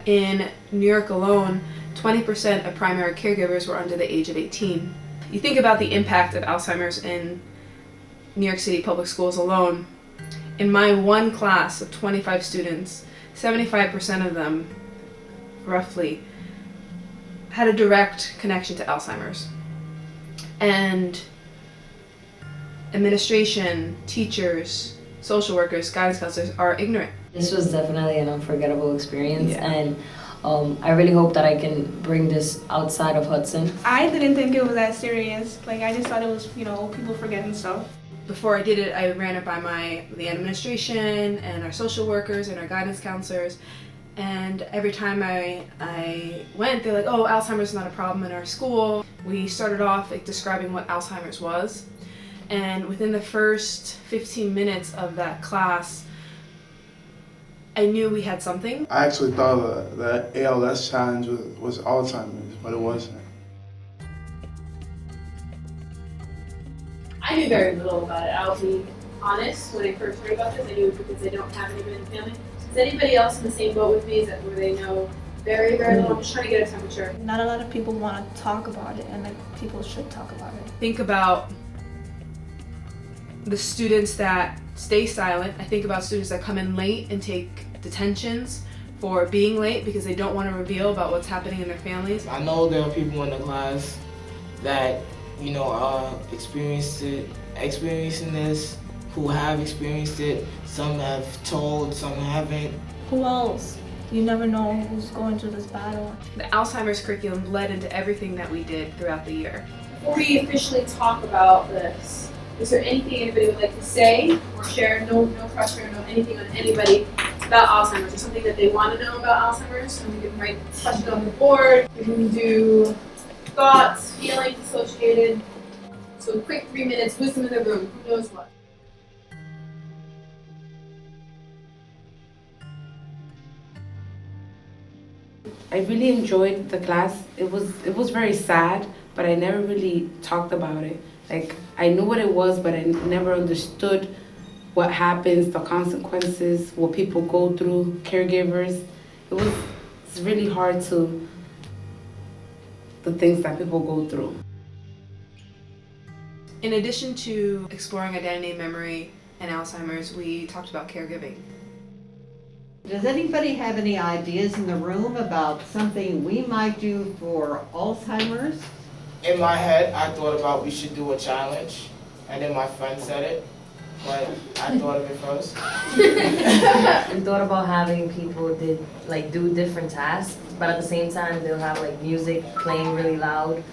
In New York alone, 20% of primary caregivers were under the age of 18. You think about the impact of Alzheimer's in New York City public schools alone. In my one class of 25 students, 75% of them, roughly, had a direct connection to Alzheimer's. And administration, teachers, social workers, guidance counselors are ignorant. This was definitely an unforgettable experience, Yeah. and I really hope that I can bring this outside of Hudson. I didn't think it was that serious. Like, I just thought it was, people forgetting stuff. Before I did it, I ran it by the administration and our social workers and our guidance counselors. And every time I went, they're like, oh, Alzheimer's is not a problem in our school. We started off describing what Alzheimer's was. And within the first 15 minutes of that class, I knew we had something. I actually thought that ALS challenge was Alzheimer's, but it wasn't. I knew very little about it. I'll be honest, when I first heard about this, I knew it because I don't have anybody in the family. Is anybody else in the same boat with me? Is that where they know very, very little? I'm just trying to get a temperature. Not a lot of people want to talk about it, and people should talk about it. Think about the students that stay silent. I think about students that come in late and take detentions for being late because they don't want to reveal about what's happening in their families. I know there are people in the class that experiencing this, who have experienced it. Some have told, some haven't. Who else? You never know who's going through this battle. The Alzheimer's curriculum bled into everything that we did throughout the year. Before we officially talk about this, is there anything anybody would like to say or share? No pressure, no anything on anybody about Alzheimer's, or something that they want to know about Alzheimer's. And we can write questions on the board. We can do thoughts, feelings associated. So a quick 3 minutes, wisdom in the room, who knows what? I really enjoyed the class. It was very sad, but I never really talked about it. Like, I knew what it was, but I never understood what happens, the consequences, what people go through, caregivers. It's really hard the things that people go through. In addition to exploring identity, memory, and Alzheimer's, we talked about caregiving. Does anybody have any ideas in the room about something we might do for Alzheimer's? In my head, I thought about we should do a challenge, and then my friend said it, but I thought of it first. We thought about having people do different tasks, but at the same time they'll have music playing really loud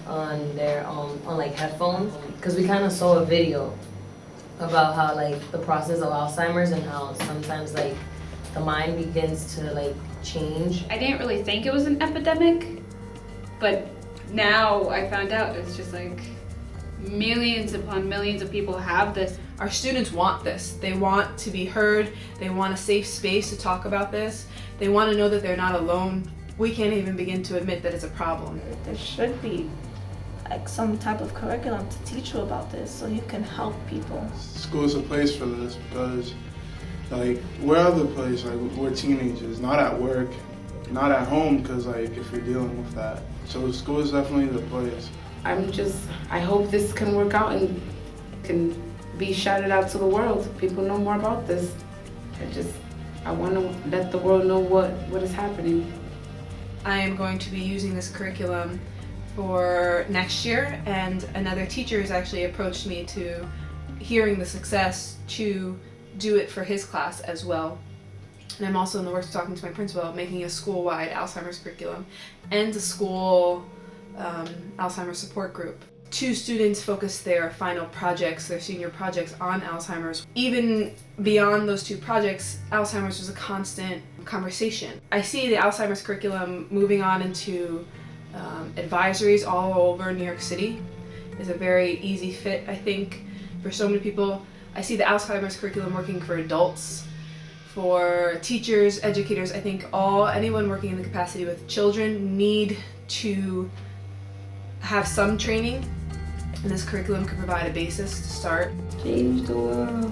on their on headphones, because we kind of saw a video about how the process of Alzheimer's and how sometimes the mind begins to change. I didn't really think it was an epidemic, but now I found out it's just millions upon millions of people have this. Our students want this. They want to be heard. They want a safe space to talk about this. They want to know that they're not alone. We can't even begin to admit that it's a problem. There should be some type of curriculum to teach you about this so you can help people. School's a place for this because we're other place, we're teenagers, not at work, not at home, because if you're dealing with that. So school is definitely the place. I hope this can work out and can be shouted out to the world. People know more about this. I want to let the world know what is happening. I am going to be using this curriculum for next year, and another teacher has actually approached me to, hearing the success, to do it for his class as well. And I'm also in the works of talking to my principal about making a school-wide Alzheimer's curriculum and a school Alzheimer's support group. 2 students focused their final projects, their senior projects, on Alzheimer's. Even beyond those 2 projects, Alzheimer's was a constant conversation. I see the Alzheimer's curriculum moving on into advisories all over New York City. Is a very easy fit, I think, for so many people. I see the Alzheimer's curriculum working for adults, for teachers, educators. I think anyone working in the capacity with children need to have some training, and this curriculum could provide a basis to start. Change the world.